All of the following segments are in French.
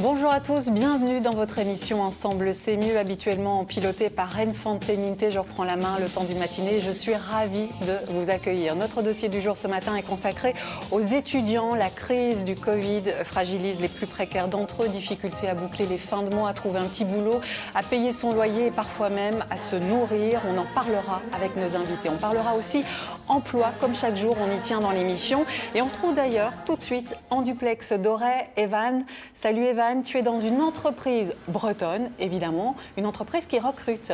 Bonjour à tous, bienvenue dans votre émission Ensemble c'est mieux, habituellement pilotée par Reine Fanté-Minté. Je reprends la main le temps d'une matinée et je suis ravie de vous accueillir. Notre dossier du jour ce matin est consacré aux étudiants. La crise du Covid fragilise les plus précaires d'entre eux, difficulté à boucler les fins de mois, à trouver un petit boulot, à payer son loyer et parfois même à se nourrir. On en parlera avec nos invités. On parlera aussi emploi, comme chaque jour on y tient dans l'émission. Et on retrouve d'ailleurs tout de suite en duplex d'Auray Evan. Salut Evan, tu es dans une entreprise bretonne, évidemment, une entreprise qui recrute.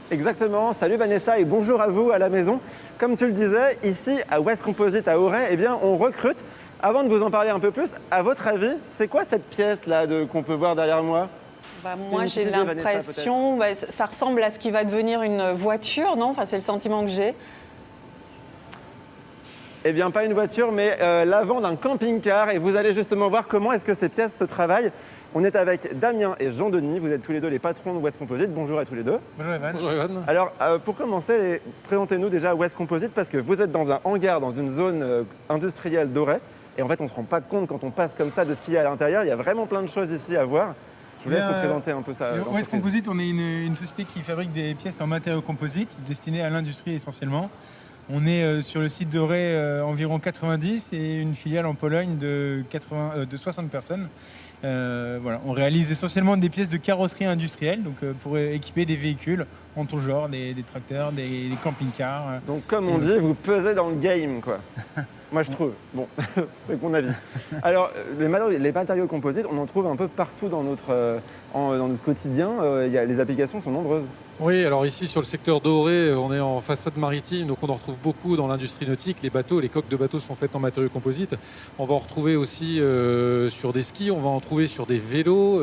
Exactement, salut Vanessa et bonjour à vous à la maison. Comme tu le disais, ici à West Composite à Auray, eh bien, on recrute. Avant de vous en parler un peu plus, à votre avis, c'est quoi cette pièce-là qu'on peut voir derrière moi ? Moi, j'ai l'impression, ça ressemble à ce qui va devenir une voiture, non ? Enfin, c'est le sentiment que j'ai. Eh bien, pas une voiture, mais l'avant d'un camping-car. Et vous allez justement voir comment est-ce que ces pièces se travaillent. On est avec Damien et Jean-Denis. Vous êtes tous les deux les patrons de West Composite. Bonjour à tous les deux. Bonjour Evan. Bonjour Evan. Alors, pour commencer, présentez-nous déjà West Composite parce que vous êtes dans un hangar, dans une zone industrielle d'Auray. Et en fait, on ne se rend pas compte quand on passe comme ça de ce qu'il y a à l'intérieur. Il y a vraiment plein de choses ici à voir. Je vous laisse nous présenter un peu ça. West Composite, on est une société qui fabrique des pièces en matériaux composites destinées à l'industrie essentiellement. On est sur le site d'Auray environ 90 et une filiale en Pologne de 60 personnes. Voilà. On réalise essentiellement des pièces de carrosserie industrielle donc, pour équiper des véhicules en tout genre, des tracteurs, des camping-cars. Donc comme on dit, vous pesez dans le game, quoi. Moi je trouve. Bon, c'est mon avis. Alors les matériaux composites, on en trouve un peu partout dans notre quotidien. Les applications sont nombreuses. Oui, alors ici sur le secteur d'Auray, on est en façade maritime, donc on en retrouve beaucoup dans l'industrie nautique. Les bateaux, les coques de bateaux sont faites en matériaux composites. On va en retrouver aussi sur des skis, on va en trouver sur des vélos.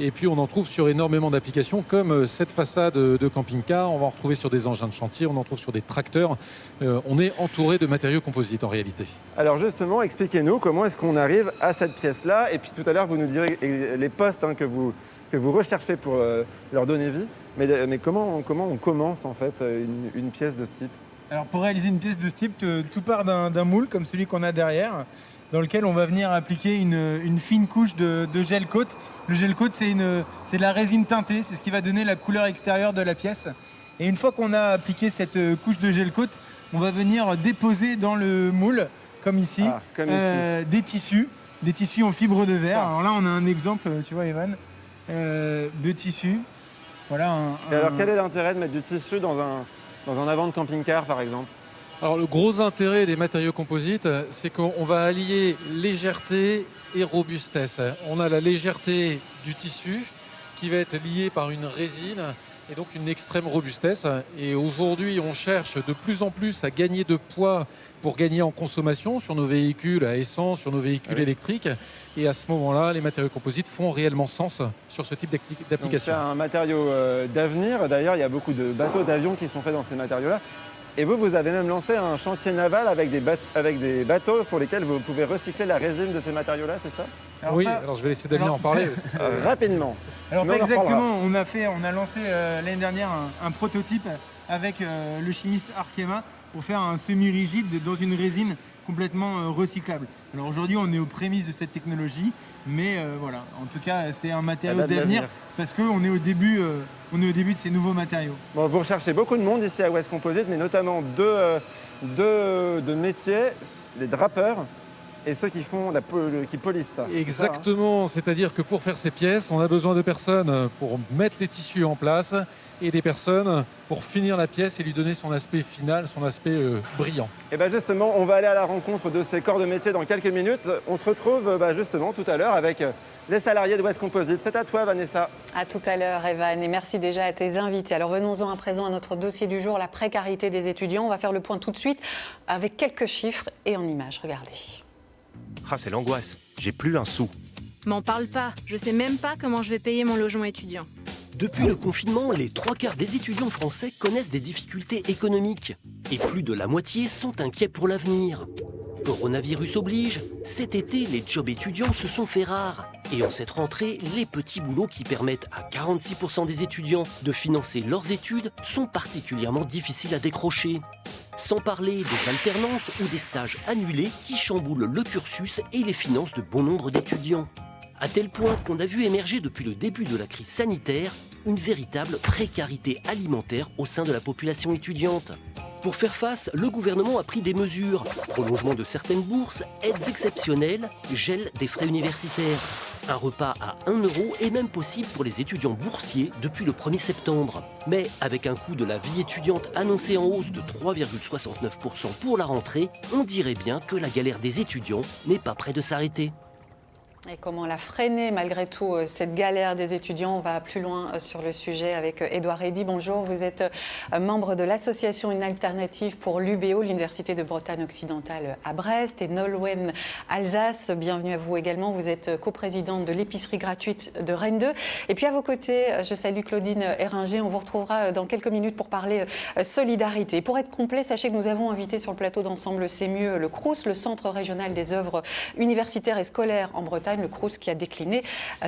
Et puis on en trouve sur énormément d'applications comme cette façade de camping-car. On va en retrouver sur des engins de chantier, on en trouve sur des tracteurs. On est entouré de matériaux composites en réalité. Alors justement, expliquez-nous comment est-ce qu'on arrive à cette pièce-là. Et puis tout à l'heure, vous nous direz les postes que vous recherchez pour leur donner vie. Mais comment on commence en fait une pièce de ce type ? Alors pour réaliser une pièce de ce type, tout part d'un moule comme celui qu'on a derrière, dans lequel on va venir appliquer une fine couche de gel coat. Le gel coat, c'est de la résine teintée, c'est ce qui va donner la couleur extérieure de la pièce. Et une fois qu'on a appliqué cette couche de gel coat, on va venir déposer dans le moule, comme ici, des tissus en fibre de verre. Alors là, on a un exemple, tu vois Evan, de tissus. Voilà Et alors quel est l'intérêt de mettre du tissu dans un avant de camping-car par exemple ? Alors le gros intérêt des matériaux composites, c'est qu'on va allier légèreté et robustesse. On a la légèreté du tissu qui va être liée par une résine et donc une extrême robustesse. Et aujourd'hui, on cherche de plus en plus à gagner de poids pour gagner en consommation sur nos véhicules à essence, sur nos véhicules électriques. Et à ce moment-là, les matériaux composites font réellement sens sur ce type d'application. C'est un matériau d'avenir. D'ailleurs, il y a beaucoup de bateaux, d'avions qui sont faits dans ces matériaux-là. Et vous avez même lancé un chantier naval avec des bateaux pour lesquels vous pouvez recycler la résine de ces matériaux-là, c'est ça ? Alors je vais laisser Damien en parler. Rapidement. Alors pas exactement, on a lancé l'année dernière un prototype avec le chimiste Arkema pour faire un semi-rigide dans une résine complètement recyclable. Alors aujourd'hui, on est aux prémices de cette technologie, mais voilà, en tout cas, c'est un matériau d'avenir parce qu'on est au début de ces nouveaux matériaux. Bon, vous recherchez beaucoup de monde ici à West Composite, mais notamment deux métiers, les drapeurs et ceux qui polissent ça. Exactement, c'est-à-dire que pour faire ces pièces, on a besoin de personnes pour mettre les tissus en place et des personnes pour finir la pièce et lui donner son aspect final, son aspect brillant. Et bien justement, on va aller à la rencontre de ces corps de métier dans quelques minutes. On se retrouve justement tout à l'heure avec les salariés de West Composite. C'est à toi Vanessa. À tout à l'heure Evan et merci déjà à tes invités. Alors venons-en à présent à notre dossier du jour, la précarité des étudiants. On va faire le point tout de suite avec quelques chiffres et en images. Regardez. Ah, c'est l'angoisse. J'ai plus un sou. M'en parle pas. Je sais même pas comment je vais payer mon logement étudiant. Depuis le confinement, les 3/4 des étudiants français connaissent des difficultés économiques. Et plus de la moitié sont inquiets pour l'avenir. Coronavirus oblige, cet été, les jobs étudiants se sont fait rares. Et en cette rentrée, les petits boulots qui permettent à 46% des étudiants de financer leurs études sont particulièrement difficiles à décrocher. Sans parler des alternances ou des stages annulés qui chamboulent le cursus et les finances de bon nombre d'étudiants. À tel point qu'on a vu émerger depuis le début de la crise sanitaire une véritable précarité alimentaire au sein de la population étudiante. Pour faire face, le gouvernement a pris des mesures. Prolongement de certaines bourses, aides exceptionnelles, gel des frais universitaires. Un repas à 1 € est même possible pour les étudiants boursiers depuis le 1er septembre. Mais avec un coût de la vie étudiante annoncé en hausse de 3,69% pour la rentrée, on dirait bien que la galère des étudiants n'est pas près de s'arrêter. Et comment la freiner malgré tout, cette galère des étudiants? On va plus loin sur le sujet avec Édouard Eddy. Bonjour, vous êtes membre de l'association Une Alternative pour l'UBO, l'Université de Bretagne occidentale à Brest, et Nolwenn Alsace. Bienvenue à vous également. Vous êtes coprésidente de l'épicerie gratuite de Rennes 2. Et puis à vos côtés, je salue Claudine Héringer. On vous retrouvera dans quelques minutes pour parler solidarité. Et pour être complet, sachez que nous avons invité sur le plateau d'Ensemble C'est Mieux le CROUS, le Centre régional des œuvres universitaires et scolaires en Bretagne, le CROUS qui a décliné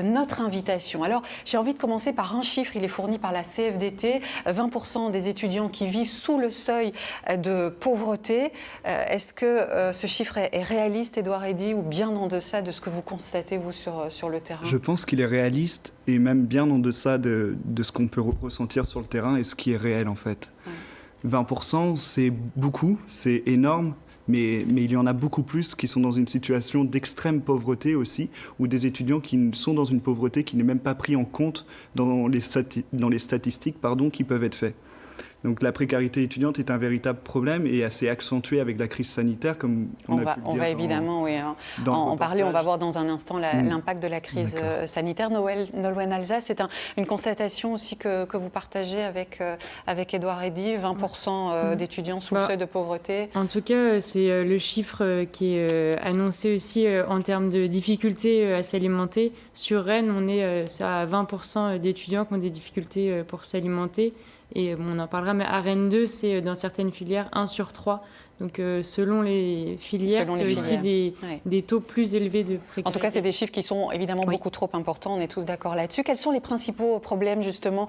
notre invitation. Alors, j'ai envie de commencer par un chiffre, il est fourni par la CFDT, 20% des étudiants qui vivent sous le seuil de pauvreté. Est-ce que ce chiffre est réaliste, Édouard Eddy, ou bien en deçà de ce que vous constatez, vous, sur le terrain? Je pense qu'il est réaliste et même bien en deçà de ce qu'on peut ressentir sur le terrain et ce qui est réel, en fait. Ouais. 20%, c'est beaucoup, c'est énorme. Mais il y en a beaucoup plus qui sont dans une situation d'extrême pauvreté aussi, ou des étudiants qui sont dans une pauvreté qui n'est même pas pris en compte dans les statistiques qui peuvent être faites. Donc la précarité étudiante est un véritable problème et assez accentué avec la crise sanitaire, comme on a pu le dire. On va évidemment en parler. On va voir dans un instant l'impact de la crise sanitaire. Nolwenn Alsace, c'est une constatation aussi que vous partagez avec Édouard Eddy, 20% d'étudiants sous le seuil de pauvreté. En tout cas, c'est le chiffre qui est annoncé aussi en termes de difficultés à s'alimenter. Sur Rennes, on est à 20% d'étudiants qui ont des difficultés pour s'alimenter. Et on en parlera, mais à Rennes 2, c'est dans certaines filières 1 sur 3. Donc selon les filières, c'est aussi des taux plus élevés de précarité. En tout cas, c'est des chiffres qui sont évidemment beaucoup trop importants, on est tous d'accord là-dessus. Quels sont les principaux problèmes justement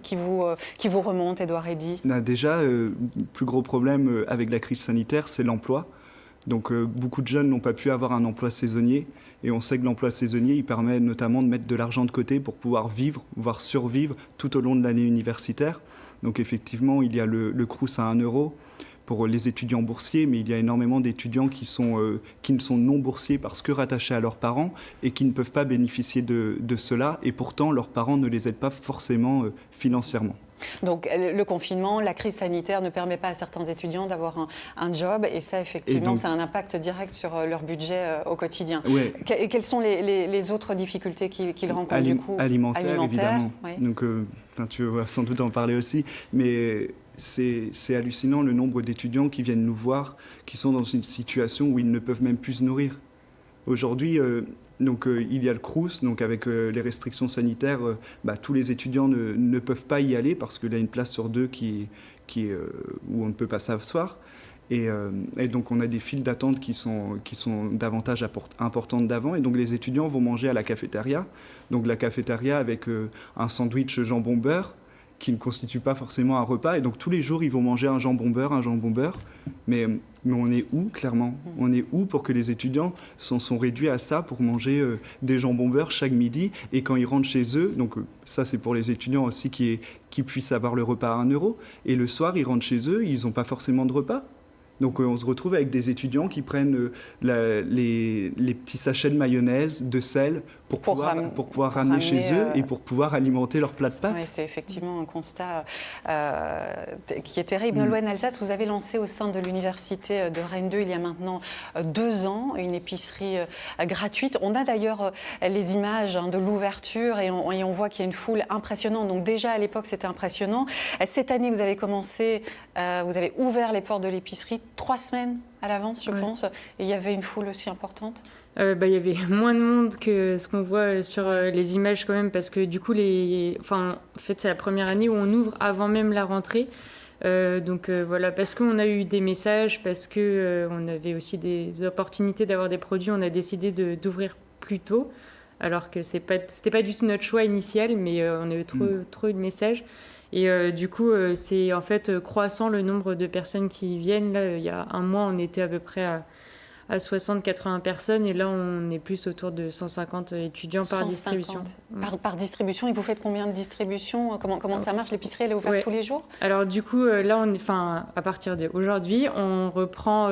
qui vous remontent, Édouard Eddy? Déjà, le plus gros problème avec la crise sanitaire, c'est l'emploi. Donc beaucoup de jeunes n'ont pas pu avoir un emploi saisonnier. Et on sait que l'emploi saisonnier, il permet notamment de mettre de l'argent de côté pour pouvoir vivre, voire survivre tout au long de l'année universitaire. Donc effectivement, il y a le CROUS à 1 € pour les étudiants boursiers, mais il y a énormément d'étudiants qui ne sont non boursiers parce que rattachés à leurs parents et qui ne peuvent pas bénéficier de cela. Et pourtant, leurs parents ne les aident pas forcément financièrement. Donc le confinement, la crise sanitaire ne permet pas à certains étudiants d'avoir un job et ça effectivement ça a un impact direct sur leur budget au quotidien. Ouais. Et quelles sont les autres difficultés qu'ils rencontrent du coup? Alimentaire évidemment. Oui. Donc tu vas sans doute en parler aussi, mais c'est hallucinant le nombre d'étudiants qui viennent nous voir, qui sont dans une situation où ils ne peuvent même plus se nourrir. Aujourd'hui, il y a le CROUS, donc avec les restrictions sanitaires, tous les étudiants ne peuvent pas y aller parce qu'il y a une place sur 2 où on ne peut pas s'asseoir. Et donc on a des files d'attente qui sont davantage importantes d'avant. Et donc les étudiants vont manger à la cafétéria. Donc la cafétéria avec un sandwich jambon-beurre qui ne constitue pas forcément un repas. Et donc tous les jours, ils vont manger un jambon-beurre. Mais on est où, clairement? On est où pour que les étudiants sont réduits à ça, pour manger des jambons-beurre chaque midi? Et quand ils rentrent chez eux, donc ça c'est pour les étudiants aussi qui puissent avoir le repas à 1 €. Et le soir, ils rentrent chez eux, ils n'ont pas forcément de repas. Donc on se retrouve avec des étudiants qui prennent les petits sachets de mayonnaise, de sel, pour pouvoir ramener chez eux et pour pouvoir alimenter leur plat de pâtes. Oui, c'est effectivement un constat qui est terrible. Nolwenn Alsace, vous avez lancé au sein de l'université de Rennes 2 il y a maintenant 2 ans une épicerie gratuite. On a d'ailleurs les images de l'ouverture et on voit qu'il y a une foule impressionnante. Donc déjà à l'époque c'était impressionnant. Cette année vous avez vous avez ouvert les portes de l'épicerie 3 semaines à l'avance, je pense. Et il y avait une foule aussi importante? Il y avait moins de monde que ce qu'on voit sur les images quand même, parce que du coup, en fait, c'est la première année où on ouvre avant même la rentrée. Parce qu'on a eu des messages, parce qu'on avait aussi des opportunités d'avoir des produits, on a décidé d'ouvrir plus tôt. alors que c'était pas du tout notre choix initial, mais on a eu trop de messages. Et du coup, c'est en fait croissant le nombre de personnes qui viennent. Là, il y a un mois, on était à peu près à 60-80 personnes, et là, on est plus autour de 150 étudiants par distribution. Par distribution, et vous faites combien de distributions ? Comment ça marche ? L'épicerie, elle est ouverte tous les jours ? Alors du coup, là, à partir d'aujourd'hui, on reprend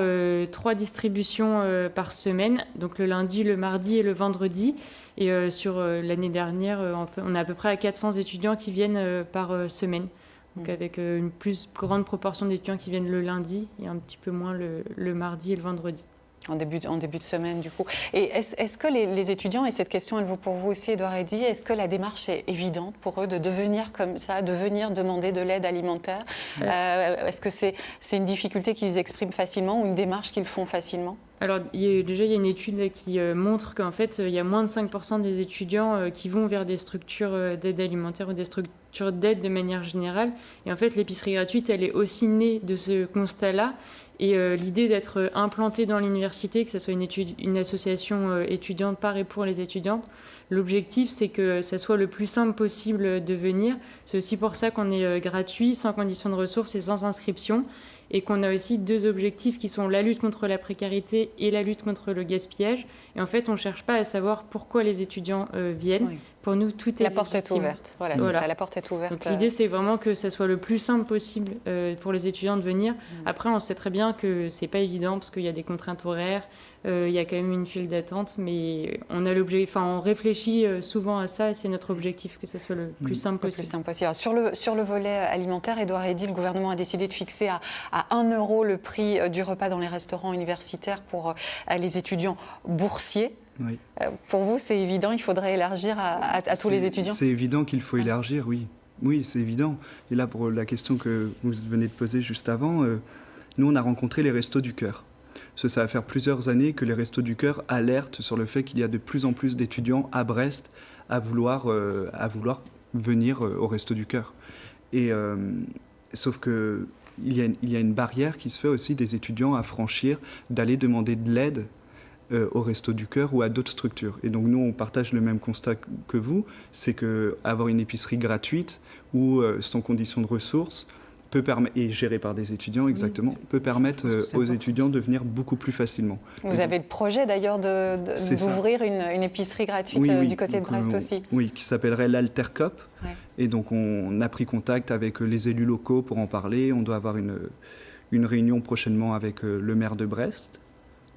3 distributions par semaine, donc le lundi, le mardi et le vendredi. Et sur l'année dernière, on est à peu près à 400 étudiants qui viennent par semaine. Donc avec une plus grande proportion d'étudiants qui viennent le lundi et un petit peu moins le mardi et le vendredi. En début de semaine, du coup. Et est-ce que les étudiants, et cette question, elle vaut pour vous aussi, Édouard Eddy, est-ce que la démarche est évidente pour eux de devenir comme ça, de venir demander de l'aide alimentaire ? Est-ce que c'est une difficulté qu'ils expriment facilement ou une démarche qu'ils font facilement ? Alors, déjà, il y a une étude qui montre qu'en fait, il y a moins de 5% des étudiants qui vont vers des structures d'aide alimentaire ou des structures d'aide de manière générale. Et en fait, l'épicerie gratuite, elle est aussi née de ce constat-là. Et l'idée d'être implantée dans l'université, que ce soit une association étudiante par et pour les étudiantes, l'objectif, c'est que ça soit le plus simple possible de venir. C'est aussi pour ça qu'on est gratuit, sans condition de ressources et sans inscription. Et qu'on a aussi 2 objectifs qui sont la lutte contre la précarité et la lutte contre le gaspillage. Et en fait, on ne cherche pas à savoir pourquoi les étudiants viennent. Oui. Pour nous, tout est La porte est ouverte. Voilà. C'est ça, la porte est ouverte. Donc, l'idée, c'est vraiment que ça soit le plus simple possible pour les étudiants de venir. Après, on sait très bien que ce n'est pas évident parce qu'il y a des contraintes horaires. Il y a quand même une file d'attente, mais on réfléchit souvent à ça, et c'est notre objectif, que ça soit le plus simple possible. Alors, sur le volet alimentaire, Édouard Eddy, le gouvernement a décidé de fixer à 1 € le prix du repas dans les restaurants universitaires pour les étudiants boursiers. Oui. Pour vous, c'est évident, il faudrait élargir à tous les étudiants ? C'est évident qu'il faut élargir, oui. Oui, c'est évident. Et là, pour la question que vous venez de poser juste avant, nous, on a rencontré les Restos du Cœur. Ça va faire plusieurs années que les Restos du Cœur alertent sur le fait qu'il y a de plus en plus d'étudiants à Brest à vouloir venir au Restos du Cœur. Et sauf que il y a une barrière qui se fait aussi des étudiants à franchir, d'aller demander de l'aide au Restos du Cœur ou à d'autres structures. Et donc nous, on partage le même constat que vous, c'est qu'avoir une épicerie gratuite ou sans condition de ressources et gérée par des étudiants, exactement, peut permettre aux étudiants de venir beaucoup plus facilement. Vous avez le projet d'ailleurs d'ouvrir une épicerie gratuite du côté de Brest aussi. Oui, qui s'appellerait l'Altercop. Ouais. Et donc on a pris contact avec les élus locaux pour en parler. On doit avoir une réunion prochainement avec le maire de Brest.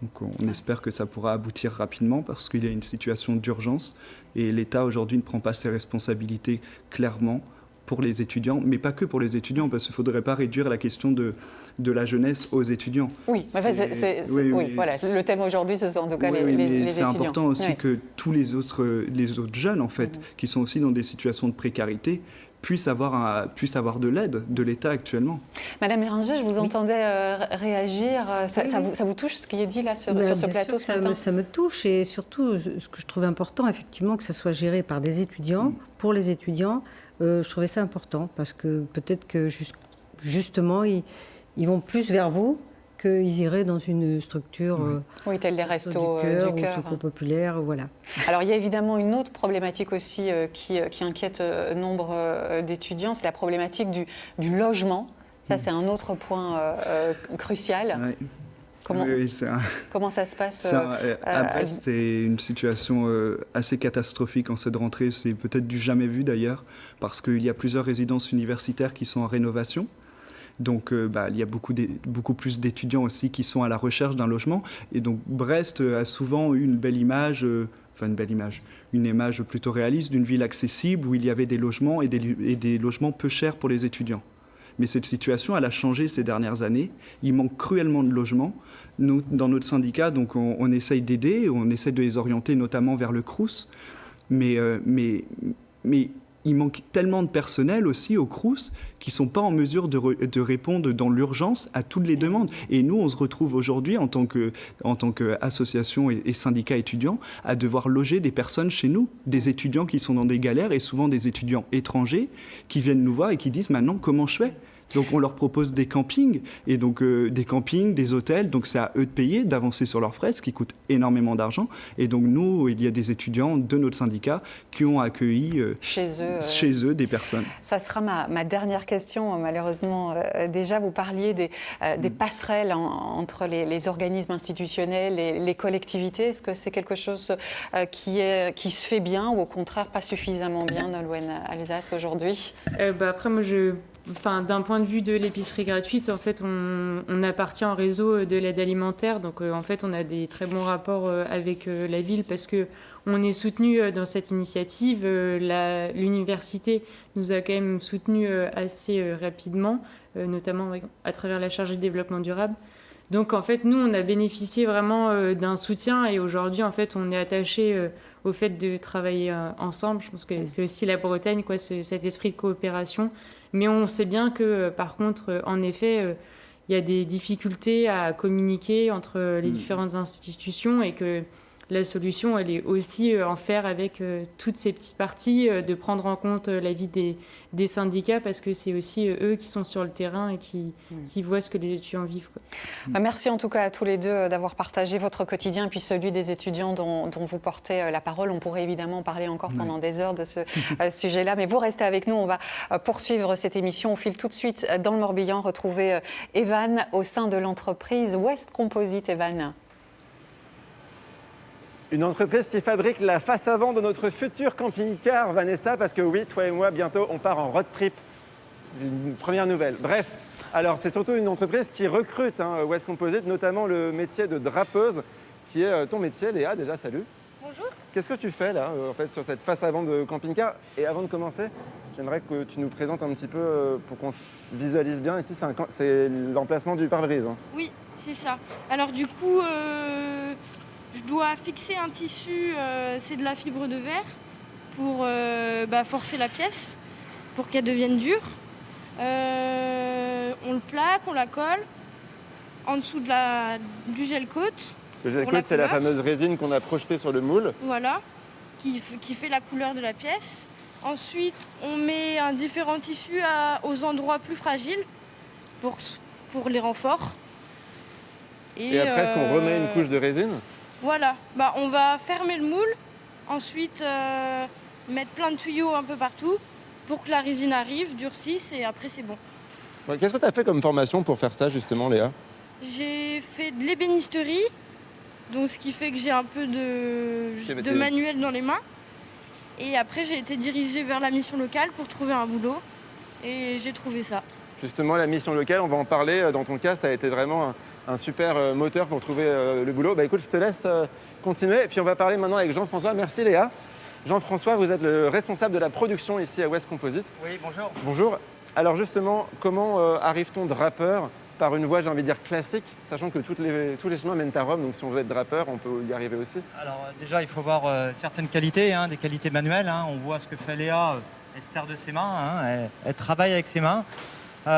Donc on espère que ça pourra aboutir rapidement parce qu'il y a une situation d'urgence et l'État aujourd'hui ne prend pas ses responsabilités clairement pour les étudiants, mais pas que pour les étudiants, parce qu'il ne faudrait pas réduire la question de la jeunesse aux étudiants. Oui, voilà. Le thème aujourd'hui, ce sont en tout cas les étudiants. C'est important aussi que tous les autres jeunes, en fait, qui sont aussi dans des situations de précarité, puissent avoir de l'aide de l'État actuellement. Madame Béringer, je vous entendais réagir. Ça vous touche ce qui est dit là sur ce plateau ce matin ? Ça me touche, et surtout, ce que je trouve important, effectivement, que ça soit géré par des étudiants, pour les étudiants. Je trouvais ça important parce que peut-être que justement, ils vont plus vers vous qu'ils iraient dans une structure telle les Restos du Cœur ou Secours Populaire, voilà. Alors il y a évidemment une autre problématique aussi qui inquiète nombre d'étudiants, c'est la problématique du logement. Ça, c'est un autre point crucial. Oui. Comment ça se passe à Brest, c'est une situation assez catastrophique en cette rentrée. C'est peut-être du jamais vu d'ailleurs, parce qu'il y a plusieurs résidences universitaires qui sont en rénovation. Donc il y a beaucoup plus d'étudiants aussi qui sont à la recherche d'un logement. Et donc Brest a souvent eu une image plutôt réaliste d'une ville accessible où il y avait des logements et des logements peu chers pour les étudiants. Mais cette situation, elle a changé ces dernières années. Il manque cruellement de logements. Nous, dans notre syndicat, donc on essaye d'aider, on essaie de les orienter notamment vers le Crous. Mais il manque tellement de personnel aussi au Crous qui ne sont pas en mesure de répondre dans l'urgence à toutes les demandes. Et nous, on se retrouve aujourd'hui en tant qu'association et syndicat étudiants à devoir loger des personnes chez nous, des étudiants qui sont dans des galères et souvent des étudiants étrangers qui viennent nous voir et qui disent maintenant comment je fais ? Donc on leur propose des campings, et donc des campings, des hôtels, donc c'est à eux de payer, d'avancer sur leurs frais, ce qui coûte énormément d'argent. Et donc nous, il y a des étudiants de notre syndicat qui ont accueilli chez eux des personnes. Ça sera ma dernière question, malheureusement. Déjà, vous parliez des passerelles entre les organismes institutionnels et les collectivités. Est-ce que c'est quelque chose qui se fait bien ou au contraire pas suffisamment bien, Nolwenn Alsace, aujourd'hui? Après, moi, d'un point de vue de l'épicerie gratuite, en fait, on appartient au réseau de l'aide alimentaire. Donc, en fait, on a des très bons rapports avec la ville parce qu'on est soutenu dans cette initiative. L'université nous a quand même soutenus assez rapidement, notamment à travers la charge de développement durable. Donc, en fait, nous, on a bénéficié vraiment d'un soutien et aujourd'hui, en fait, on est attaché au fait de travailler ensemble. Je pense que c'est aussi la Bretagne, cet esprit de coopération. Mais on sait bien que, par contre, en effet, il y a des difficultés à communiquer entre les différentes institutions et que la solution, elle est aussi en faire avec toutes ces petites parties, de prendre en compte l'avis des syndicats parce que c'est aussi eux qui sont sur le terrain et qui voient ce que les étudiants vivent. Merci en tout cas à tous les deux d'avoir partagé votre quotidien et puis celui des étudiants dont vous portez la parole. On pourrait évidemment parler encore pendant des heures de ce sujet-là, mais vous restez avec nous. On va poursuivre cette émission. On file tout de suite dans le Morbihan, retrouver Evan au sein de l'entreprise West Composite. Evan. Une entreprise qui fabrique la face avant de notre futur camping-car, Vanessa, parce que oui, toi et moi, bientôt, on part en road trip. C'est une première nouvelle. Bref, alors c'est surtout une entreprise qui recrute West Composite, notamment le métier de drapeuse, qui est ton métier. Léa, déjà, salut. Bonjour. Qu'est-ce que tu fais là, en fait, sur cette face avant de camping-car? Et avant de commencer, j'aimerais que tu nous présentes un petit peu pour qu'on visualise bien. Ici, c'est l'emplacement du pare-brise. Oui, c'est ça. Alors du coup, je dois fixer un tissu, c'est de la fibre de verre, pour forcer la pièce, pour qu'elle devienne dure. On le plaque, on la colle, en dessous du gel coat. Le gel coat, c'est la fameuse résine qu'on a projetée sur le moule. Voilà, qui fait la couleur de la pièce. Ensuite, on met un différent tissu aux endroits plus fragiles pour les renforts. Et après, est-ce qu'on remet une couche de résine? Voilà, on va fermer le moule, ensuite mettre plein de tuyaux un peu partout pour que la résine arrive, durcisse et après c'est bon. Ouais, qu'est-ce que tu as fait comme formation pour faire ça justement, Léa? J'ai fait de l'ébénisterie, donc ce qui fait que j'ai un peu de manuel dans les mains. Et après j'ai été dirigée vers la mission locale pour trouver un boulot et j'ai trouvé ça. Justement, la mission locale, on va en parler. Dans ton cas, ça a été vraiment un super moteur pour trouver le boulot. Écoute, je te laisse continuer. Et puis on va parler maintenant avec Jean-François. Merci Léa. Jean-François, vous êtes le responsable de la production ici à West Composite. Oui, bonjour. Bonjour. Alors justement, comment arrive-t-on drapeur par une voie, j'ai envie de dire, classique, sachant que tous les chemins mènent à Rome, donc si on veut être drapeur, on peut y arriver aussi? Alors déjà, il faut avoir certaines qualités, des qualités manuelles. On voit ce que fait Léa, elle se sert de ses mains, elle travaille avec ses mains. Il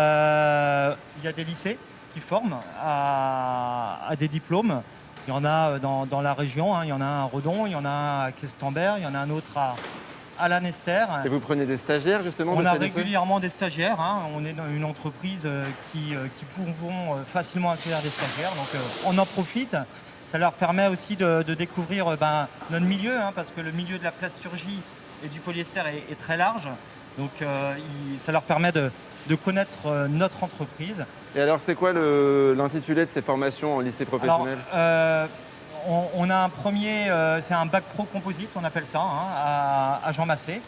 y a des lycées qui forment à des diplômes. Il y en a dans la région, il y en a un à Redon, il y en a un à Questembert, il y en a un autre à Lanester. Et vous prenez des stagiaires justement? On a régulièrement des stagiaires. On est dans une entreprise qui pourront facilement accueillir des stagiaires. Donc on en profite. Ça leur permet aussi de découvrir notre milieu, parce que le milieu de la plasturgie et du polyester est très large. Donc ça leur permet de connaître notre entreprise. Et alors c'est quoi l'intitulé de ces formations en lycée professionnel? On a un premier, c'est un bac pro composite, on appelle ça, à Jean Massé.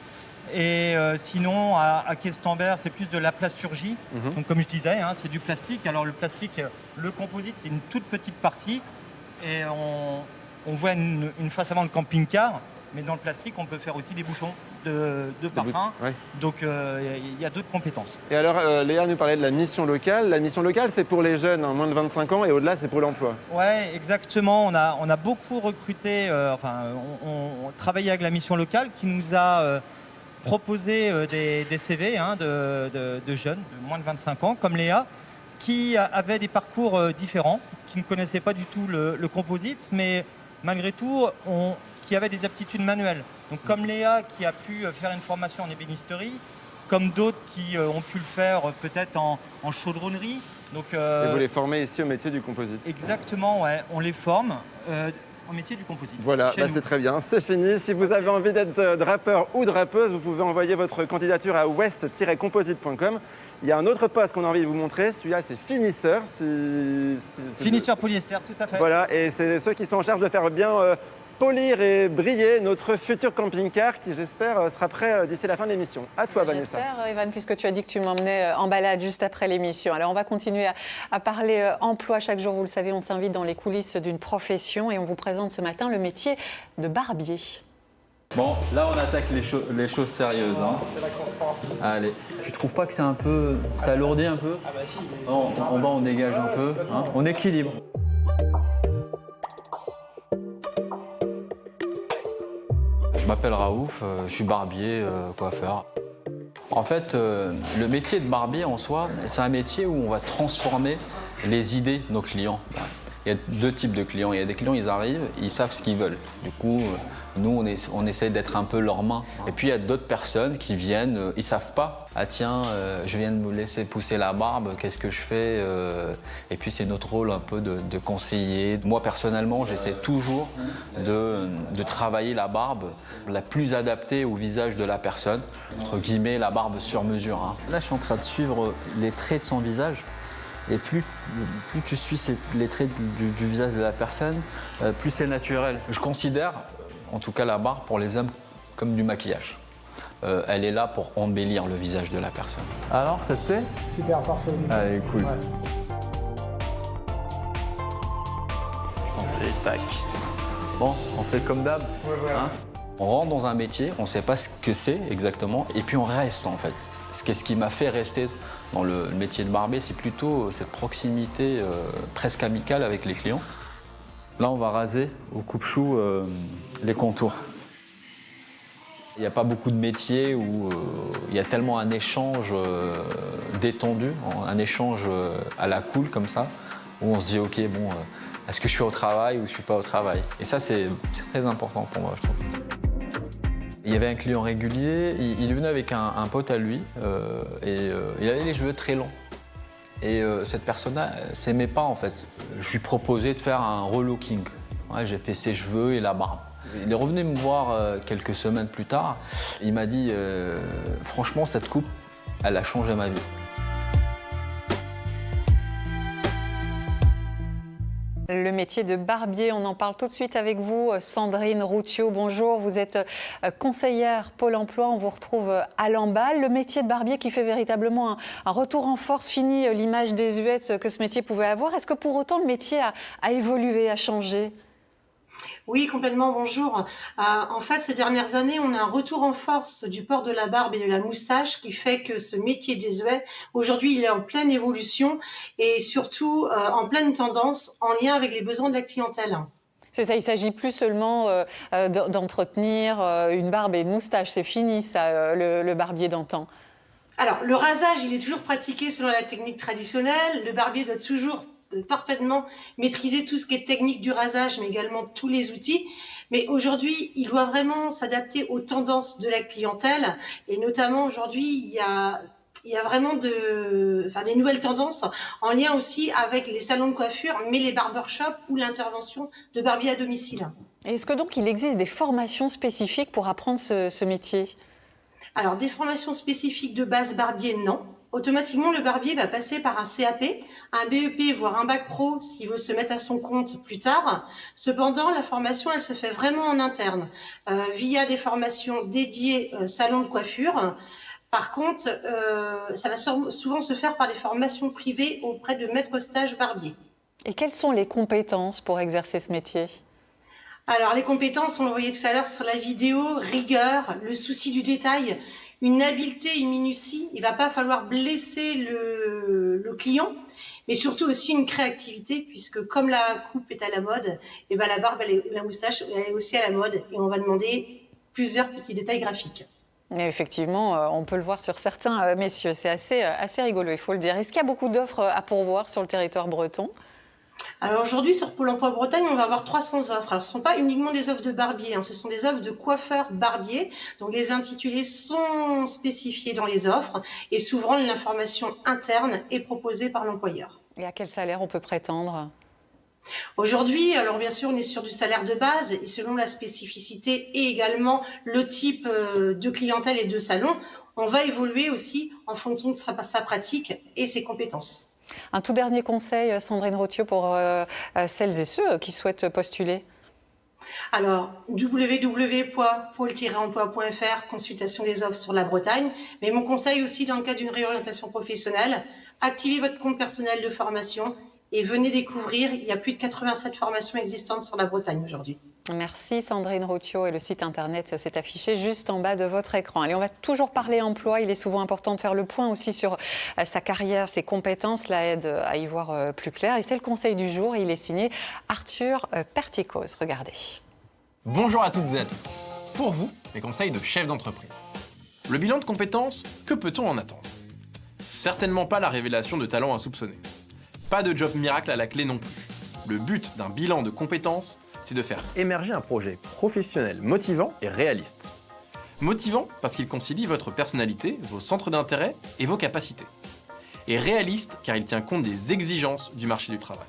Et sinon, à Questembert, c'est plus de la plasturgie. Donc comme je disais, c'est du plastique. Alors le plastique, le composite, c'est une toute petite partie. Et on voit une face avant le camping-car. Mais dans le plastique, on peut faire aussi des bouchons de parfum. Ouais. Donc il y a d'autres compétences. Et alors, Léa nous parlait de la mission locale. La mission locale, c'est pour les jeunes, moins de 25 ans, et au-delà, c'est pour l'emploi. Oui, exactement. On a beaucoup recruté, on travaillait avec la mission locale qui nous a proposé des CV de jeunes de moins de 25 ans, comme Léa, qui avaient des parcours différents, qui ne connaissaient pas du tout le composite, mais malgré tout, qui avaient des aptitudes manuelles. Donc comme Léa qui a pu faire une formation en ébénisterie, comme d'autres qui ont pu le faire peut-être en chaudronnerie. Donc, et vous les formez ici au métier du composite. Exactement, ouais. On les forme au métier du composite. Voilà, c'est très bien, c'est fini. Si vous avez envie d'être drappeur ou drappeuse, vous pouvez envoyer votre candidature à west-composite.com. Il y a un autre poste qu'on a envie de vous montrer, celui-là c'est finisseur. Finisseur polyester, tout à fait. Voilà, et c'est ceux qui sont en charge de faire bien polir et briller notre futur camping-car qui, j'espère, sera prêt d'ici la fin de l'émission. À toi, Vanessa. J'espère, Evan, puisque tu as dit que tu m'emmenais en balade juste après l'émission. Alors, on va continuer à parler emploi. Chaque jour, vous le savez, on s'invite dans les coulisses d'une profession et on vous présente ce matin le métier de barbier. Bon, là, on attaque les choses sérieuses. Hein. C'est là que ça se passe. Allez. Tu trouves pas que c'est un peu... ça alourdit un peu? Ah bah si. En bas, on dégage un peu. Hein. On équilibre. Je m'appelle Raouf, je suis barbier, coiffeur. En fait, le métier de barbier en soi, c'est un métier où on va transformer les idées de nos clients. Il y a deux types de clients. Il y a des clients, ils arrivent, ils savent ce qu'ils veulent. Du coup, nous, on essaie d'être un peu leurs mains. Et puis, il y a d'autres personnes qui viennent, ils savent pas. Ah tiens, je viens de me laisser pousser la barbe, qu'est-ce que je fais? Et puis, c'est notre rôle un peu de conseiller. Moi, personnellement, j'essaie toujours de travailler la barbe la plus adaptée au visage de la personne. Entre guillemets, la barbe sur mesure. Hein. Là, je suis en train de suivre les traits de son visage. Et plus tu suis les traits du visage de la personne, plus c'est naturel. Je considère, en tout cas la barbe pour les hommes, comme du maquillage. Elle est là pour embellir le visage de la personne. Alors, ça te plaît? Super, parfait. Allez, cool. Ouais. Et tac. Bon, on fait comme d'hab. Ouais, voilà. Hein, on rentre dans un métier, on ne sait pas ce que c'est exactement, et puis on reste en fait. Ce qui m'a fait rester dans le métier de barbier, c'est plutôt cette proximité presque amicale avec les clients. Là, on va raser au coupe-chou les contours. Il n'y a pas beaucoup de métiers où il y a tellement un échange détendu, un échange à la cool comme ça, où on se dit ok, bon, est-ce que je suis au travail ou je ne suis pas au travail? Et ça, c'est très important pour moi, je trouve. Il y avait un client régulier, il venait avec un pote à lui et il avait les cheveux très longs. Et cette personne-là ne s'aimait pas en fait. Je lui proposais de faire un relooking. Ouais, j'ai fait ses cheveux et la barbe. Il est revenu me voir quelques semaines plus tard. Il m'a dit franchement, cette coupe, elle a changé ma vie. Le métier de barbier, on en parle tout de suite avec vous, Sandrine Routiot. Bonjour, vous êtes conseillère Pôle emploi, on vous retrouve à Lamballe. Le métier de barbier qui fait véritablement un retour en force, fini l'image désuète que ce métier pouvait avoir. Est-ce que pour autant le métier a évolué, a changé ? Oui, complètement, bonjour. En fait, ces dernières années, on a un retour en force du port de la barbe et de la moustache qui fait que ce métier désuet, aujourd'hui, il est en pleine évolution et surtout en pleine tendance en lien avec les besoins de la clientèle. C'est ça, il ne s'agit plus seulement d'entretenir une barbe et une moustache, c'est fini ça, le barbier d'antan. Alors, le rasage, il est toujours pratiqué selon la technique traditionnelle. Le barbier doit toujours parfaitement maîtriser tout ce qui est technique du rasage, mais également tous les outils. Mais aujourd'hui, il doit vraiment s'adapter aux tendances de la clientèle. Et notamment, aujourd'hui, il y a vraiment des nouvelles tendances en lien aussi avec les salons de coiffure, mais les barbershops ou l'intervention de barbier à domicile. Est-ce que donc il existe des formations spécifiques pour apprendre ce métier ? Alors, des formations spécifiques de base barbier, non. Automatiquement, le barbier va passer par un CAP, un BEP, voire un bac pro s'il veut se mettre à son compte plus tard. Cependant, la formation, elle se fait vraiment en interne, via des formations dédiées salon de coiffure. Par contre, ça va souvent se faire par des formations privées auprès de maîtres stage barbier. Et quelles sont les compétences pour exercer ce métier ? Alors, les compétences, on le voyait tout à l'heure sur la vidéo, rigueur, le souci du détail, une habileté, une minutie. Il ne va pas falloir blesser le client, mais surtout aussi une créativité, puisque comme la coupe est à la mode, et ben la barbe et la moustache elle est aussi à la mode, et on va demander plusieurs petits détails graphiques. Et effectivement, on peut le voir sur certains messieurs, c'est assez rigolo, il faut le dire. Est-ce qu'il y a beaucoup d'offres à pourvoir sur le territoire breton ? Alors aujourd'hui, sur Pôle emploi Bretagne, on va avoir 300 offres. Alors ce ne sont pas uniquement des offres de barbier, ce sont des offres de coiffeurs barbiers. Donc les intitulés sont spécifiés dans les offres et souvent l'information interne est proposée par l'employeur. Et à quel salaire on peut prétendre ? Aujourd'hui, alors bien sûr, on est sur du salaire de base et selon la spécificité et également le type de clientèle et de salon, on va évoluer aussi en fonction de sa pratique et ses compétences. Un tout dernier conseil, Sandrine Rothieu, pour celles et ceux qui souhaitent postuler. Alors, www.pôle-emploi.fr, consultation des offres sur la Bretagne. Mais mon conseil aussi, dans le cadre d'une réorientation professionnelle, activez votre compte personnel de formation et venez découvrir. Il y a plus de 87 formations existantes sur la Bretagne aujourd'hui. Merci Sandrine Rothieu, et le site internet s'est affiché juste en bas de votre écran. Allez, on va toujours parler emploi. Il est souvent important de faire le point aussi sur sa carrière, ses compétences. Cela aide à y voir plus clair. Et c'est le conseil du jour. Il est signé Arthur Perticos. Regardez. Bonjour à toutes et à tous. Pour vous, les conseils de chef d'entreprise. Le bilan de compétences, que peut-on en attendre? Certainement pas la révélation de talents insoupçonnés. Pas de job miracle à la clé non plus. Le but d'un bilan de compétences, c'est de faire émerger un projet professionnel motivant et réaliste. Motivant parce qu'il concilie votre personnalité, vos centres d'intérêt et vos capacités. Et réaliste car il tient compte des exigences du marché du travail.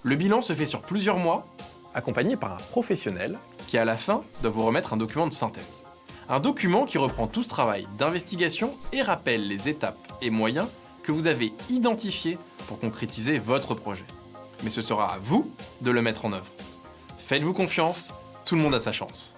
Le bilan se fait sur plusieurs mois, accompagné par un professionnel qui à la fin doit vous remettre un document de synthèse. Un document qui reprend tout ce travail d'investigation et rappelle les étapes et moyens que vous avez identifiés pour concrétiser votre projet. Mais ce sera à vous de le mettre en œuvre. Faites-vous confiance, tout le monde a sa chance.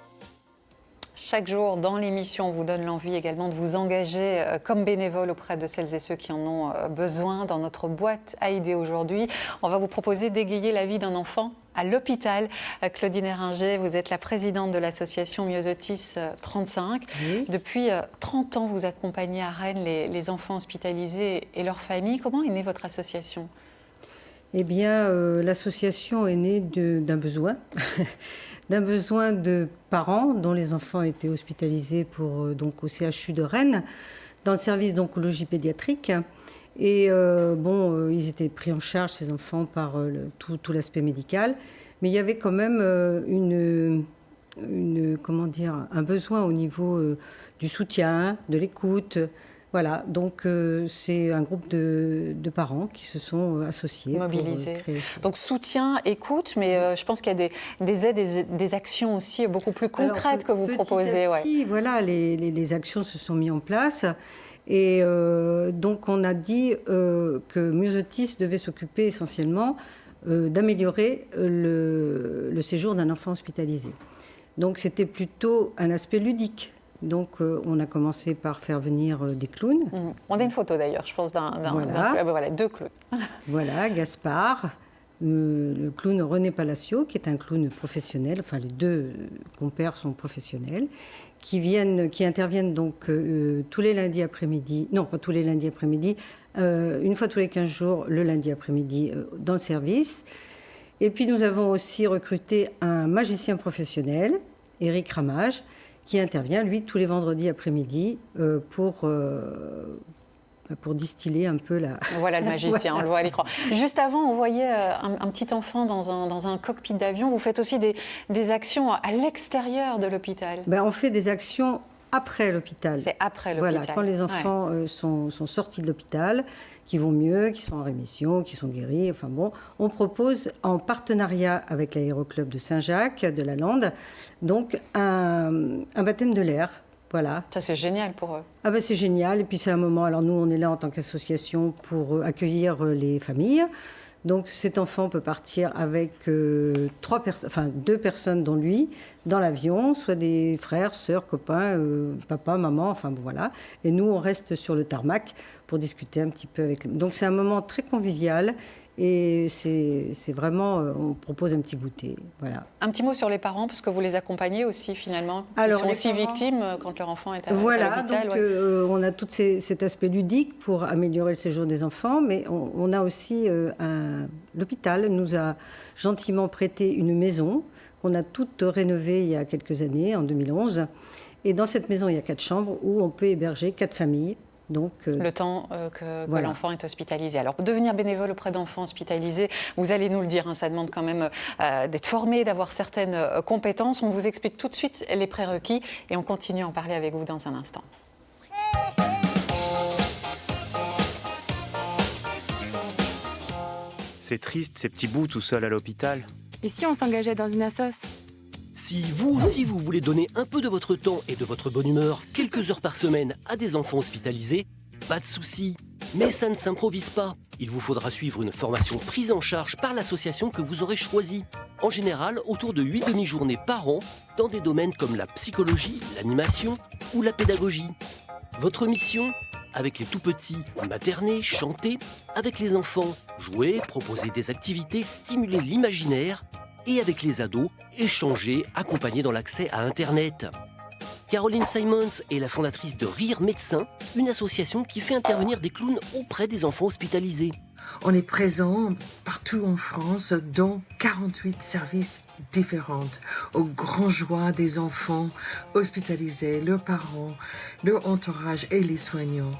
Chaque jour, dans l'émission, on vous donne l'envie également de vous engager comme bénévole auprès de celles et ceux qui en ont besoin. Dans notre boîte à idées aujourd'hui, on va vous proposer d'égayer la vie d'un enfant à l'hôpital. Claudine Eringer, vous êtes la présidente de l'association Myosotis 35. Oui. Depuis 30 ans, vous accompagnez à Rennes les enfants hospitalisés et leurs familles. Comment est née votre association ? Eh bien, l'association est née d'un besoin. D'un besoin de parents dont les enfants étaient hospitalisés donc au CHU de Rennes, dans le service d'oncologie pédiatrique. Et ils étaient pris en charge, ces enfants, par tout l'aspect médical. Mais il y avait quand même un besoin au niveau du soutien, de l'écoute. Voilà, donc c'est un groupe de parents qui se sont associés. Mobilisés. Pour créer ça. Donc soutien, écoute, mais je pense qu'il y a des aides et des actions aussi beaucoup plus concrètes que vous proposez. Petit, voilà, les actions se sont mises en place. Et donc on a dit que Myosotis devait s'occuper essentiellement d'améliorer le séjour d'un enfant hospitalisé. Donc c'était plutôt un aspect ludique. Donc, on a commencé par faire venir des clowns. On a une photo d'ailleurs, je pense, voilà, 2 clowns. Voilà, Gaspard, le clown René Palacio, qui est un clown professionnel, enfin les 2 compères sont professionnels, qui interviennent donc tous les lundis après-midi, non pas tous les lundis après-midi, une fois tous les 15 jours, le lundi après-midi dans le service. Et puis nous avons aussi recruté un magicien professionnel, Éric Ramage, qui intervient, lui, tous les vendredis après-midi pour distiller un peu la... Voilà le magicien, voilà. On le voit à l'écran. Juste avant, on voyait un petit enfant dans un cockpit d'avion. Vous faites aussi des actions à l'extérieur de l'hôpital. On fait des actions après l'hôpital. C'est après l'hôpital. Voilà, quand les enfants sont sortis de l'hôpital, qui vont mieux, qui sont en rémission, qui sont guéris. Enfin bon, on propose en partenariat avec l'aéroclub de Saint-Jacques, de la Lande, donc un baptême de l'air. Voilà. Ça, c'est génial pour eux. Ah ben, c'est génial. Et puis c'est un moment, alors nous, on est là en tant qu'association pour accueillir les familles. Donc cet enfant peut partir avec 2 personnes dont lui, dans l'avion, soit des frères, sœurs, copains, papa, maman, enfin bon, voilà. Et nous, on reste sur le tarmac pour discuter un petit peu avec lui. Donc c'est un moment très convivial et c'est vraiment, on propose un petit goûter, voilà. Un petit mot sur les parents, parce que vous les accompagnez aussi finalement. Alors, ils sont aussi victimes quand leur enfant est à l'hôpital. Voilà, donc on a tout cet aspect ludique pour améliorer le séjour des enfants, mais on a aussi, l'hôpital nous a gentiment prêté une maison qu'on a toute rénovée il y a quelques années, en 2011. Et dans cette maison, il y a 4 chambres où on peut héberger 4 familles. Donc, le temps que voilà. l'enfant est hospitalisé. Alors, pour devenir bénévole auprès d'enfants hospitalisés, vous allez nous le dire, hein, ça demande quand même d'être formé, d'avoir certaines compétences. On vous explique tout de suite les prérequis et on continue à en parler avec vous dans un instant. C'est triste, ces petits bouts tout seuls à l'hôpital. Et si on s'engageait dans une assoce? Si vous aussi vous voulez donner un peu de votre temps et de votre bonne humeur, quelques heures par semaine à des enfants hospitalisés, pas de souci. Mais ça ne s'improvise pas. Il vous faudra suivre une formation prise en charge par l'association que vous aurez choisie. En général, autour de 8 demi-journées par an, dans des domaines comme la psychologie, l'animation ou la pédagogie. Votre mission ? Avec les tout-petits, materner, chanter. Avec les enfants, jouer, proposer des activités, stimuler l'imaginaire. Et avec les ados, échanger, accompagner dans l'accès à Internet. Caroline Simons est la fondatrice de Rire Médecin, une association qui fait intervenir des clowns auprès des enfants hospitalisés. On est présent partout en France dans 48 services différents, aux grandes joies des enfants hospitalisés, leurs parents, leur entourage et les soignants.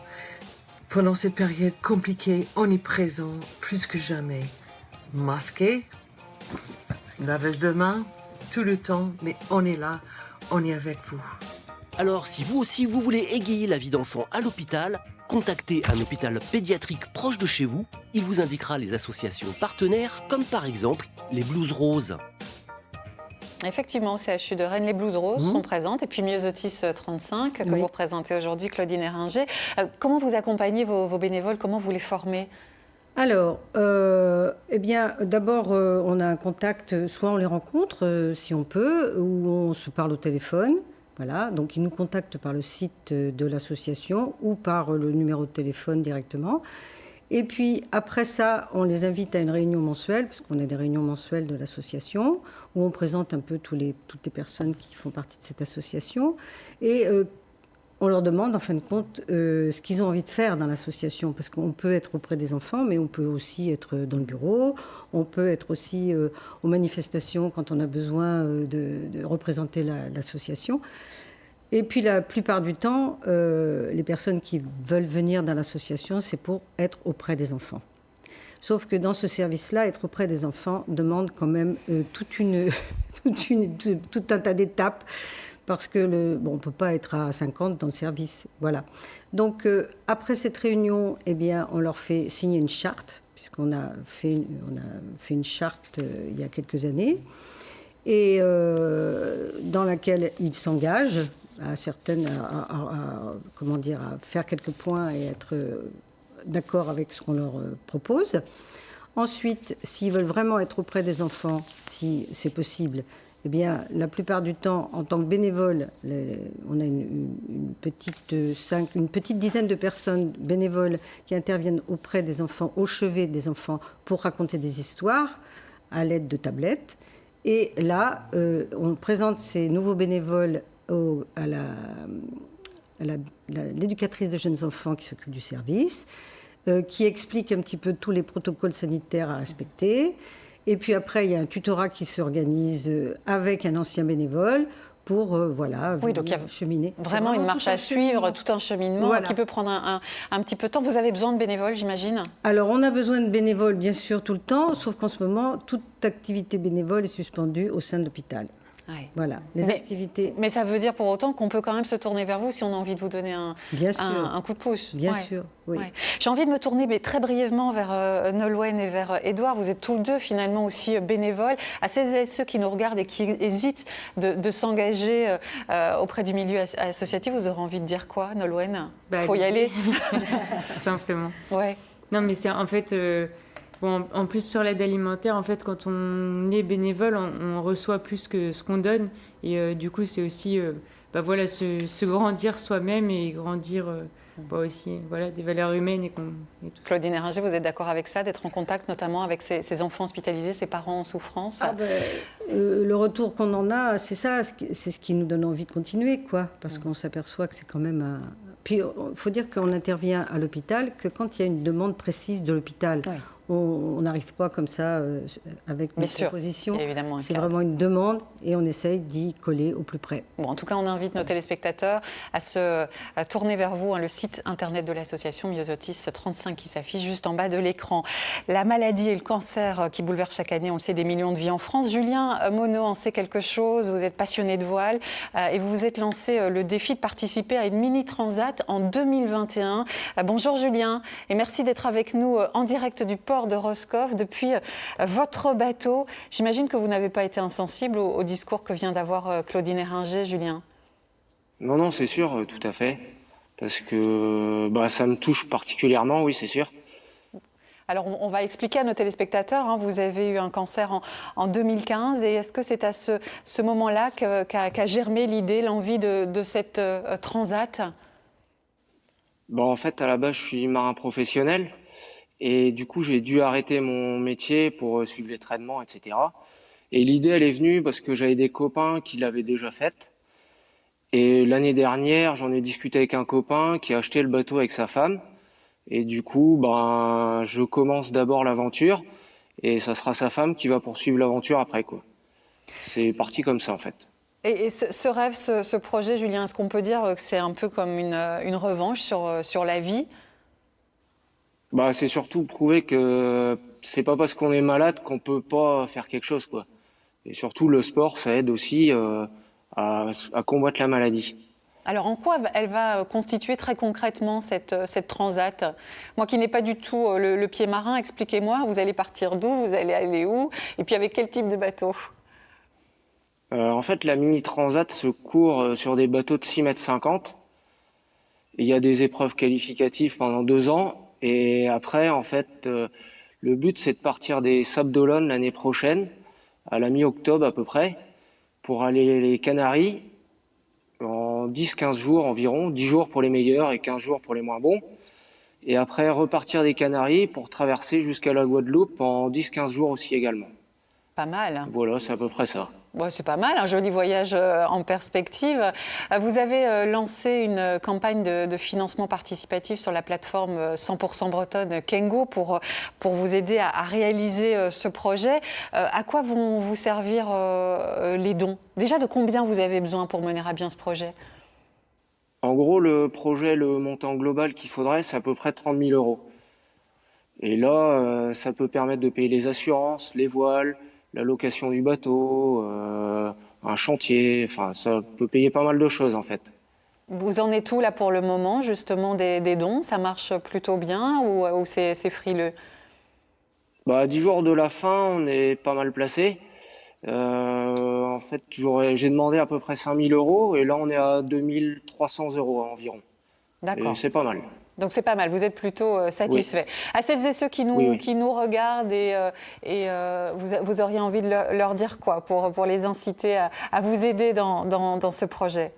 Pendant cette période compliquée, on est présent plus que jamais. Masqué, lavage de main, tout le temps, mais on est là, on est avec vous. Alors, si vous aussi vous voulez égayer la vie d'enfant à l'hôpital, contactez un hôpital pédiatrique proche de chez vous. Il vous indiquera les associations partenaires, comme par exemple les Blues Roses. Effectivement, au CHU de Rennes, les Blues Roses sont présentes. Et puis Myosotis 35, que vous représentez aujourd'hui, Claudine Héringer. Comment vous accompagnez vos bénévoles? Comment vous les formez? Alors, eh bien, d'abord, on a un contact, soit on les rencontre, si on peut, ou on se parle au téléphone. Voilà, donc ils nous contactent par le site de l'association ou par le numéro de téléphone directement. Et puis, après ça, on les invite à une réunion mensuelle, parce qu'on a des réunions mensuelles de l'association, où on présente un peu toutes les personnes qui font partie de cette association. Et on leur demande, en fin de compte, ce qu'ils ont envie de faire dans l'association. Parce qu'on peut être auprès des enfants, mais on peut aussi être dans le bureau. On peut être aussi aux manifestations quand on a besoin de représenter l'association. Et puis, la plupart du temps, les personnes qui veulent venir dans l'association, c'est pour être auprès des enfants. Sauf que dans ce service-là, être auprès des enfants demande quand même tout un tas d'étapes. Parce que on ne peut pas être à 50 dans le service. Voilà. Donc, après cette réunion, eh bien, on leur fait signer une charte, puisqu'on a fait une charte il y a quelques années, et dans laquelle ils s'engagent à faire quelques points et être d'accord avec ce qu'on leur propose. Ensuite, s'ils veulent vraiment être auprès des enfants, si c'est possible, eh bien, la plupart du temps, en tant que bénévole, on a une petite dizaine de personnes bénévoles qui interviennent auprès des enfants, au chevet des enfants, pour raconter des histoires à l'aide de tablettes. Et là, on présente ces nouveaux bénévoles à l'éducatrice de jeunes enfants qui s'occupe du service, qui explique un petit peu tous les protocoles sanitaires à respecter. Et puis après, il y a un tutorat qui s'organise avec un ancien bénévole pour donc il y a cheminer. Vraiment une marche à suivre, tout un cheminement qui peut prendre un petit peu de temps. Vous avez besoin de bénévoles, j'imagine? Alors, on a besoin de bénévoles, bien sûr, tout le temps, sauf qu'en ce moment, toute activité bénévole est suspendue au sein de l'hôpital. Ouais. Voilà, activités. Mais ça veut dire pour autant qu'on peut quand même se tourner vers vous si on a envie de vous donner un coup de pouce. Bien sûr, oui. Ouais. J'ai envie de me tourner très brièvement vers Nolwenn et vers Édouard. Vous êtes tous les deux finalement aussi bénévoles. À ceux qui nous regardent et qui hésitent de s'engager auprès du milieu associatif, vous aurez envie de dire quoi, Nolwenn? Faut y aller. Tout simplement. Ouais. Non, mais c'est en fait... en plus, sur l'aide alimentaire, en fait, quand on est bénévole, on reçoit plus que ce qu'on donne. Et du coup, c'est aussi se grandir soi-même et grandir aussi des valeurs humaines. Et tout ça. Claudine Héringer, vous êtes d'accord avec ça, d'être en contact notamment avec ces enfants hospitalisés, ces parents en souffrance? Le retour qu'on en a, c'est ça, c'est ce qui nous donne envie de continuer, quoi. Parce qu'on s'aperçoit que c'est quand même... Puis, il faut dire qu'on intervient à l'hôpital que quand il y a une demande précise de l'hôpital. Ouais. On n'arrive pas comme ça avec nos propositions. C'est vraiment une demande et on essaye d'y coller au plus près. Bon, en tout cas, on invite nos téléspectateurs à tourner vers vous, le site internet de l'association Myosotis 35 qui s'affiche juste en bas de l'écran. La maladie et le cancer qui bouleversent chaque année, on le sait, des millions de vies en France. Julien Monod en sait quelque chose. Vous êtes passionné de voile et vous vous êtes lancé le défi de participer à une mini-transat en 2021. Bonjour Julien et merci d'être avec nous en direct du port de Roscoff depuis votre bateau. J'imagine que vous n'avez pas été insensible au discours que vient d'avoir Claudine Éringer, Julien. Non, c'est sûr, tout à fait. Parce que ça me touche particulièrement, oui, c'est sûr. Alors, on va expliquer à nos téléspectateurs, vous avez eu un cancer en 2015 et est-ce que c'est à ce moment-là qu'a germé l'idée, l'envie de cette transat ? En fait, à la base, je suis marin professionnel. Et du coup, j'ai dû arrêter mon métier pour suivre les traitements, etc. Et l'idée, elle est venue parce que j'avais des copains qui l'avaient déjà faite. Et l'année dernière, j'en ai discuté avec un copain qui a acheté le bateau avec sa femme. Et du coup, je commence d'abord l'aventure et ça sera sa femme qui va poursuivre l'aventure après, quoi. C'est parti comme ça, en fait. Et ce rêve, ce projet, Julien, est-ce qu'on peut dire que c'est un peu comme une revanche sur la vie ? C'est surtout prouver que c'est pas parce qu'on est malade qu'on peut pas faire quelque chose, quoi. Et surtout, le sport, ça aide aussi à combattre la maladie. Alors, en quoi elle va constituer très concrètement cette transat ? Moi qui n'ai pas du tout le pied marin, expliquez-moi, vous allez partir d'où ? Vous allez aller où ? Et puis avec quel type de bateau ? En fait, la mini-transat se court sur des bateaux de 6,50 m. Il y a des épreuves qualificatives pendant 2 ans. Et après, en fait, le but, c'est de partir des Sables d'Olonne l'année prochaine, à la mi-octobre à peu près, pour aller les Canaries en 10-15 jours environ, 10 jours pour les meilleurs et 15 jours pour les moins bons. Et après, repartir des Canaries pour traverser jusqu'à la Guadeloupe en 10-15 jours aussi également. Pas mal. Voilà, c'est à peu près ça. C'est pas mal, un joli voyage en perspective. Vous avez lancé une campagne de financement participatif sur la plateforme 100% bretonne Kengo pour vous aider à réaliser ce projet. À quoi vont vous servir les dons ? Déjà, de combien vous avez besoin pour mener à bien ce projet ? En gros, le projet, le montant global qu'il faudrait, c'est à peu près 30 000 €. Et là, ça peut permettre de payer les assurances, les voiles, la location du bateau, un chantier, ça peut payer pas mal de choses en fait. Vous en êtes où là pour le moment justement des dons ? Ça marche plutôt bien ou c'est frileux ? 10 jours de la fin, on est pas mal placé. En fait, j'ai demandé à peu près 5 000 € et là on est à 2 300 € environ. D'accord. Et c'est pas mal. Donc c'est pas mal, vous êtes plutôt satisfait. Oui. À celles et ceux qui nous regardent vous auriez envie de leur dire quoi pour les inciter à vous aider dans ce projet ?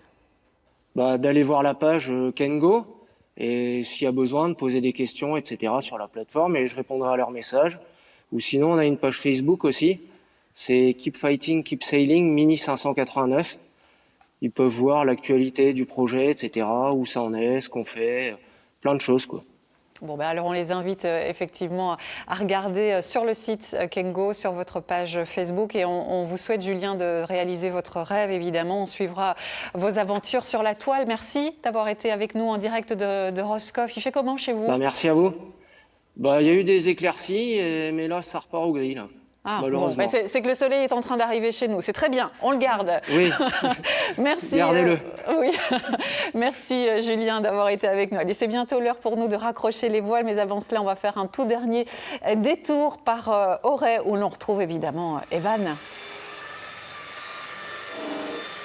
D'aller voir la page Kengo et s'il y a besoin de poser des questions, etc. sur la plateforme et je répondrai à leurs messages. Ou sinon on a une page Facebook aussi, c'est Keep Fighting, Keep Sailing, Mini 589. Ils peuvent voir l'actualité du projet, etc. Où ça en est, ce qu'on fait... plein de choses, quoi. Bon, alors on les invite effectivement à regarder sur le site Kengo, sur votre page Facebook et on vous souhaite, Julien, de réaliser votre rêve, évidemment. On suivra vos aventures sur la toile. Merci d'avoir été avec nous en direct de Roscoff. Il fait comment chez vous ? Merci à vous. Il y a eu des éclaircies, mais là, ça repart au gris, là. Malheureusement. C'est que le soleil est en train d'arriver chez nous. C'est très bien, on le garde. Oui. Merci. Gardez-le. Oui. Merci Julien d'avoir été avec nous. Allez, c'est bientôt l'heure pour nous de raccrocher les voiles, mais avant cela, on va faire un tout dernier détour par Auray où l'on retrouve évidemment Evan.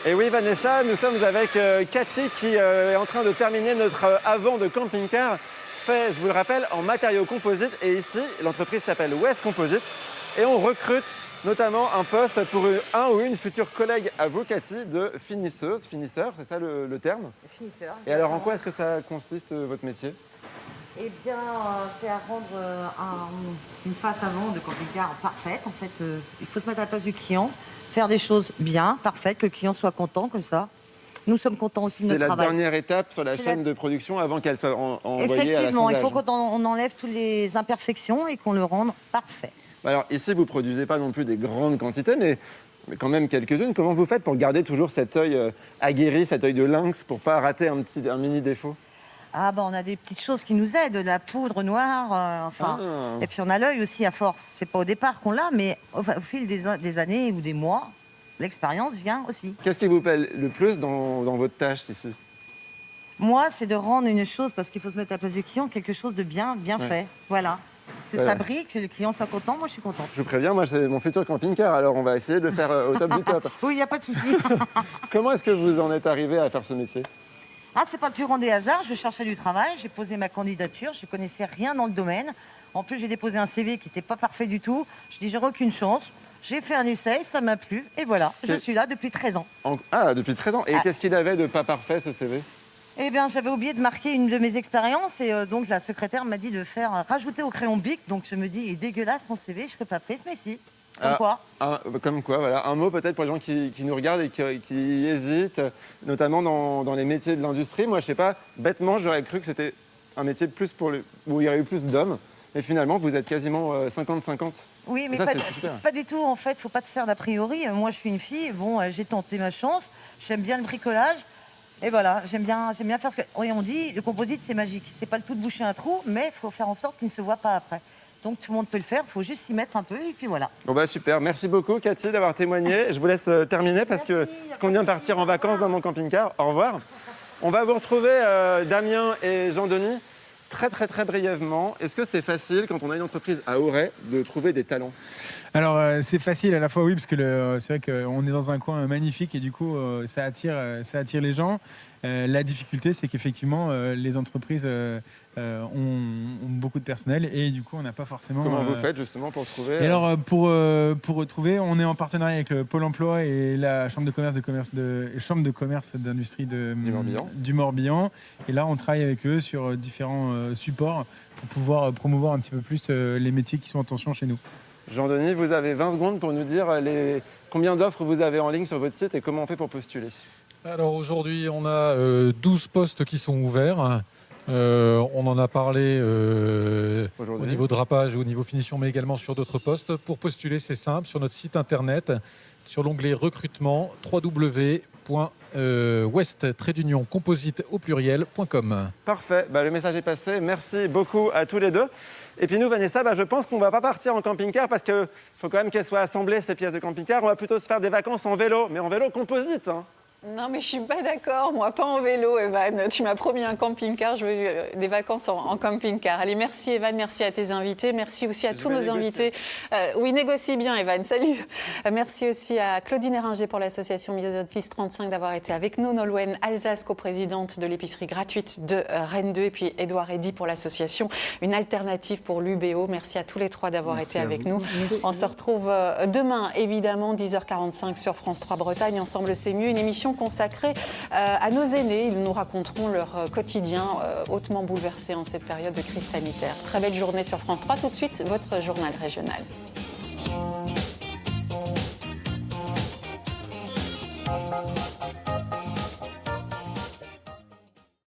Et oui, Vanessa, nous sommes avec Cathy qui est en train de terminer notre avant de camping-car fait, je vous le rappelle, en matériaux composites. Et ici, l'entreprise s'appelle West Composite. Et on recrute notamment un poste pour un ou une future collègue à vous, Cathy, de finisseur, c'est ça le terme ? Finisseur. Et alors, en quoi est-ce que ça consiste, votre métier ? Eh bien, c'est à rendre une face avant de camping-car parfaite. En fait, il faut se mettre à la place du client, faire des choses bien, parfaites, que le client soit content, comme ça. Nous sommes contents aussi de C'est notre la travail. dernière étape sur la C'est chaîne de production avant qu'elle soit envoyée à Effectivement, il l'assemblage. faut qu'on enlève toutes les imperfections et qu'on le rende parfait. Alors ici, vous ne produisez pas non plus des grandes quantités, mais quand même quelques-unes. Comment vous faites pour garder toujours cet œil aguerri, cet œil de lynx, pour ne pas rater un mini défaut? Ah on a des petites choses qui nous aident, de la poudre noire, et puis on a l'œil aussi à force. C'est pas au départ qu'on l'a, mais au fil des années ou des mois, l'expérience vient aussi. Qu'est-ce qui vous plaît le plus dans votre tâche ici? Moi, c'est de rendre une chose, parce qu'il faut se mettre à la place du client, quelque chose de bien fait. Voilà. Que ça brille, que le client soit content, moi je suis contente. Je vous préviens, moi c'est mon futur camping-car, alors on va essayer de le faire au top du top. Oui, il n'y a pas de souci. Comment est-ce que vous en êtes arrivé à faire ce métier? Ah, c'est pas le plus grand des hasards, je cherchais du travail, j'ai posé ma candidature, je connaissais rien dans le domaine. En plus, j'ai déposé un CV qui n'était pas parfait du tout. Je dis, j'aurai aucune chance. J'ai fait un essai, ça m'a plu, et voilà, je suis là depuis 13 ans. Ah, depuis 13 ans. Et qu'est-ce qu'il avait de pas parfait, ce CV? Eh bien, j'avais oublié de marquer une de mes expériences, et donc la secrétaire m'a dit de rajouter au crayon Bic. Donc je me dis, il est dégueulasse mon CV, je ne serais pas prise, mais si. Comme quoi. Comme quoi, voilà. Un mot peut-être pour les gens qui nous regardent et qui hésitent, notamment dans les métiers de l'industrie. Moi, je sais pas, bêtement, j'aurais cru que c'était un métier plus où il y aurait eu plus d'hommes. Mais finalement, vous êtes quasiment 50-50. Oui, mais ça, pas du tout, en fait. Il ne faut pas te faire d'a priori. Moi, je suis une fille, j'ai tenté ma chance. J'aime bien le bricolage. Et voilà, j'aime bien faire ce que... Oui, on dit, le composite, c'est magique. C'est pas le tout de boucher un trou, mais il faut faire en sorte qu'il ne se voit pas après. Donc tout le monde peut le faire, il faut juste s'y mettre un peu et puis voilà. Bon bah super, merci beaucoup Cathy d'avoir témoigné. Je vous laisse terminer parce que je compte bien partir en vacances dans mon camping-car. Au revoir. On va vous retrouver Damien et Jean-Denis très brièvement. Est-ce que c'est facile quand on a une entreprise à Auray de trouver des talents? Alors c'est facile à la fois oui, parce que c'est vrai qu'on est dans un coin magnifique et du coup ça attire les gens. La difficulté, c'est qu'effectivement les entreprises ont beaucoup de personnel et du coup on n'a pas forcément... Comment vous faites justement pour trouver Et alors pour retrouver, on est en partenariat avec le Pôle Emploi et la Chambre de commerce d'industrie du Morbihan. Et là on travaille avec eux sur différents supports pour pouvoir promouvoir un petit peu plus les métiers qui sont en tension chez nous. Jean-Denis, vous avez 20 secondes pour nous dire combien d'offres vous avez en ligne sur votre site et comment on fait pour postuler. Alors aujourd'hui, on a 12 postes qui sont ouverts. On en a parlé au niveau drapage, au niveau finition, mais également sur d'autres postes. Pour postuler, c'est simple, sur notre site internet, sur l'onglet recrutement, www.west-composite.com. Parfait, le message est passé. Merci beaucoup à tous les deux. Et puis nous, Vanessa, je pense qu'on ne va pas partir en camping-car parce qu'il faut quand même qu'elles soient assemblées, ces pièces de camping-car. On va plutôt se faire des vacances en vélo, mais en vélo composite. Non, mais je suis pas d'accord. Moi, pas en vélo, Evan. Tu m'as promis un camping-car. Je veux des vacances en camping-car. Allez, merci, Evan. Merci à tes invités. Merci aussi à tous nos invités. Oui, négocie bien, Evan. Salut. Merci aussi à Claudine Eringer pour l'association Myosotis 35 d'avoir été avec nous. Nolwenn Alsace, coprésidente de l'épicerie gratuite de Rennes 2. Et puis Édouard Eddy pour l'association Une Alternative pour l'UBO. Merci à tous les trois d'avoir été avec nous. Merci. On se retrouve demain, évidemment, 10h45 sur France 3 Bretagne. Ensemble, c'est mieux. Une émission consacrée à nos aînés. Ils nous raconteront leur quotidien hautement bouleversé en cette période de crise sanitaire. Très belle journée sur France 3. Tout de suite, votre journal régional.